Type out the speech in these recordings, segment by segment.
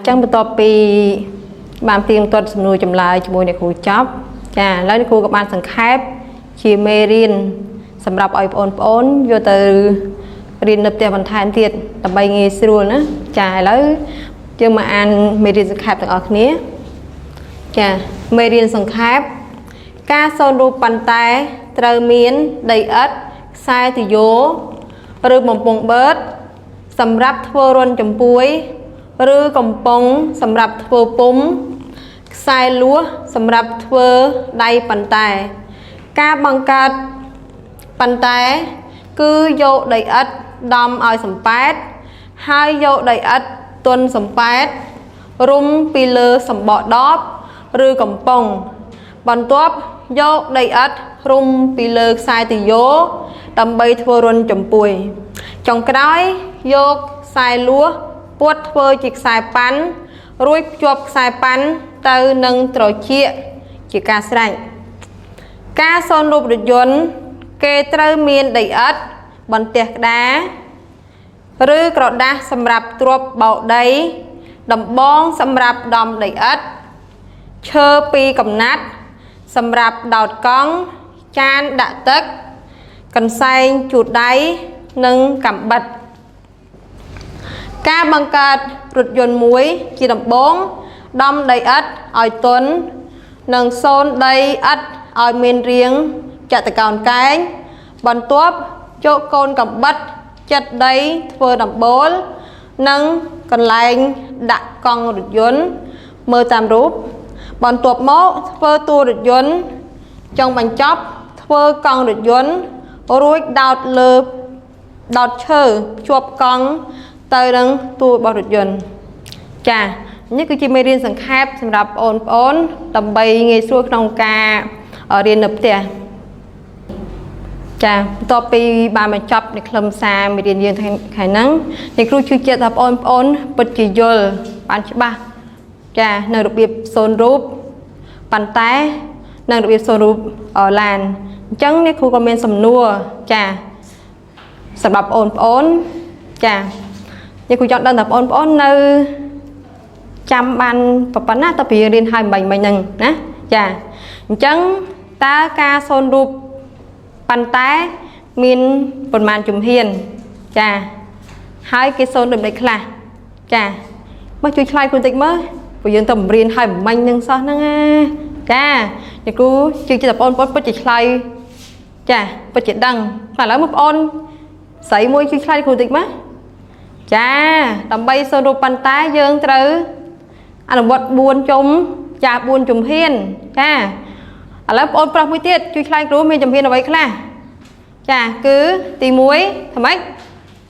chẳng bắt đầu bị bạn tiền tuần sầm nuôi chậm lại cho môi này khu chóp lấy khu các bạn sẵn khép chỉ mê riêng sầmรับឲ្យបងប្អូនយកទៅរៀននៅផ្ទះបន្ថែមទៀតដើម្បីងាយស្រួលណាចាឥឡូវយើងមកអានមេរៀនសង្ខេបទាំងអស់គ្នាចាមេរៀនសង្ខេបការសូនរូបប៉ុន្តែត្រូវមានដីឥដ្ឋខ្សែទយោឬបំពង់បឺតសម្រាប់ធ្វើរន្ធចំពួយឬកំប៉ុងសម្រាប់ធ្វើពុម្ពខ្សែលួសសម្រាប់ធ្វើដៃប៉ុន្តែការបង្កើតប៉ុន្តែគឺយកដីឥដ្ឋដំឲ្យសំប៉ែតហើយយកដីឥដ្ឋទន់សំប៉ែតរុំពីលើសម្បកដបឬកំប៉ុងបន្ទាប់យកដីឥដ្ឋរុំពីលើខ្សែទយោដើម្បីធ្វើរន្ធចំពួយចុងក្រោយយកខ្សែលួសពួតធ្វើជាខ្សែប៉ាន់រួចភ្ជាប់ខ្សែប៉ាន់ទៅនឹងត្រចៀកជាការស្រេចការសូនរូបរថយន្តគេត្រូវមានដីឥដ្ឋបន្ទះក្តារឬក្រដាសសម្រាប់ទ្រាប់បោកដីដំបងសម្រាប់ដំដីឥដ្ឋឈើពីរកំណាត់សម្រាប់ដោតកង់ចានដាក់ទឹកកន្សែងជូតដៃនិងកាំបិតការបង្កើតរថយន្តមួយជាដំបូងដំដីឥដ្ឋឲ្យទន់និងសូនដីឥដ្ឋឲ្យមានរាងចតុកោណកែងបន្ទាប់យកកូនកំបិតចិត្តដីធ្វើដំបូលនិងកន្លែងដាក់កង់រថយន្តមើលតាមរូបបន្ទាប់មកធ្វើតួរថយន្តចុងបញ្ចប់ធ្វើកង់រថយន្តរួចដោតលើដោតឈើភ្ជាប់កង់ទៅនឹងតួរបស់រថយន្តចានេះគឺជាមេរៀនសង្ខេបសម្រាប់បងប្អូនដើម្បីងាយស្រួលក្នុងការរៀននៅផ្ទះចាបន្ទាប់ពីបានបញ្ចប់នៅខ្លឹមសារមេរៀនយើងថ្ងៃហ្នឹងអ្នកគ្រូជឿជាក់ថាបងប្អូនពិតជាយល់បានច្បាស់ចានៅរបៀបសូនរូបប៉ុន្តែនៅរបៀបសូនរូបឡានអញ្ចឹងអ្នកគ្រូក៏មានសំណួរចាសម្រាប់បងប្អូនចាអ្នកគ្រូចង់ដឹងថាបងប្អូននៅចាំបានប៉ុណ្ណាតើពីរៀនហើយមិញហ្នឹងណាចាអញ្ចឹងតើការសូនរូបប៉ុន្តែមានប្រមាណជំហានចាហើយគេសូនដូចខ្លះចាមកជួយឆ្លើយគ្រូតិចមើលព្រោះយើងទៅរៀនហើយមិញនឹងសោះហ្នឹងណាចាអ្នកគ្រូជឿជាក់ថាបងប្អូនពិតជាឆ្លើយចាពិតជាដឹងឥឡូវមកបងប្អូនស្រីមួយជួយឆ្លើយគ្រូតិចមើលចាដើម្បីសូនរូបប៉ុន្តែយើងត្រូវអនុវត្ត4ជុំចា4ជំហានចាឥឡូវបងប្រុសមួយទៀតជួយឆ្លើយគ្រូមានជំហានអ្វីខ្លះចាគឺទី1ថាម៉េច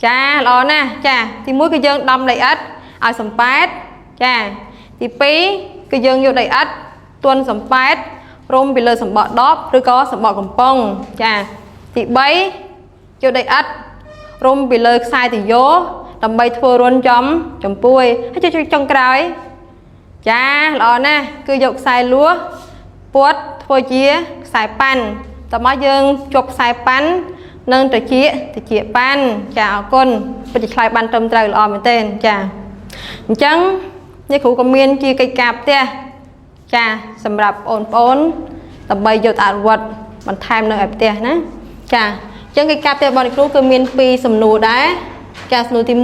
ចាល្អណាស់ចាទី1គឺយើងដំដីឥដ្ឋឲ្យសំប៉ែតចាទី2គឺយើងយកដីឥដ្ឋទន់សំប៉ែតរុំពីលើសម្បកដបឬក៏សម្បកកំប៉ុងចាទី3យកដីឥដ្ឋរុំពីលើខ្សែទយោដើម្បីធ្វើរន្ធចំពួយហើយចុងក្រោយចាល្អណាស់គឺយកខ្សែលួសពួតធ្វើជាខ្សែប៉ាន់តើមកយើងជប់ខ្សែប៉ាន់និងត្រចៀកប៉ាន់ចាអរគុណពិតជាឆ្លើយបានត្រឹមត្រូវល្អមែនទែនចាអញ្ចឹងនេះគ្រូក៏មានជាកិច្ចការផ្ទះចាសម្រាប់បងប្អូនដើម្បីយកទៅអនុវត្តបន្ថែមនៅឯផ្ទះណាចាអញ្ចឹងកិច្ចការផ្ទះរបស់គ្រូគឺមាន2សំណួរដែរចាសំណួរទី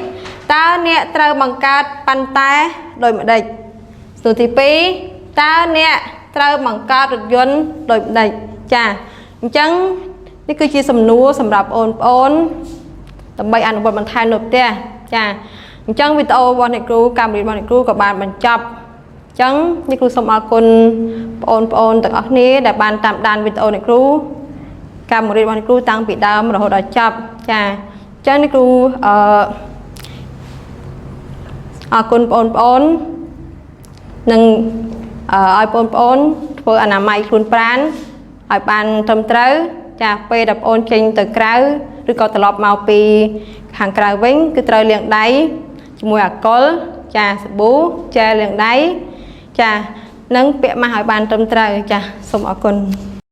1តើអ្នកត្រូវបង្កើតប៉ុន្តែដោយម្ដេចសំណួរទី2តើអ្នកត្រូវបង្កើតរថយន្តដោយម្ដេចចាអញ្ចឹងនេះគឺជាសំណួរសម្រាប់បងប្អូនដើម្បីអនុវត្តបន្ថែមនៅផ្ទះចាអញ្ចឹងវីដេអូរបស់អ្នកគ្រូកម្មវិធីរបស់អ្នកគ្រូក៏បានបញ្ចប់អញ្ចឹងអ្នកគ្រូសូមអរគុណបងប្អូនទាំងអស់គ្នាដែលបានតាមដានវីដេអូអ្នកគ្រូកម្មវិធីរបស់អ្នកគ្រូតាំងពីដើមរហូតដល់ចប់ចាអញ្ចឹងអ្នកគ្រូអរគុណបងប្អូននិងឲ្យបងប្អូនធ្វើអនាម័យខ្លួនប្រាណឲ្យបានត្រឹមត្រូវចាពេលដែលបងប្អូនចេញទៅក្រៅឬក៏ត្រឡប់មកពីខាងក្រៅវិញគឺត្រូវលាងដៃជាមួយអាល់កុលចាសាប៊ូជែលលាងដៃចានិងពាក់ម៉ាស់ឲ្យបានត្រឹមត្រូវចាសូមអរគុណ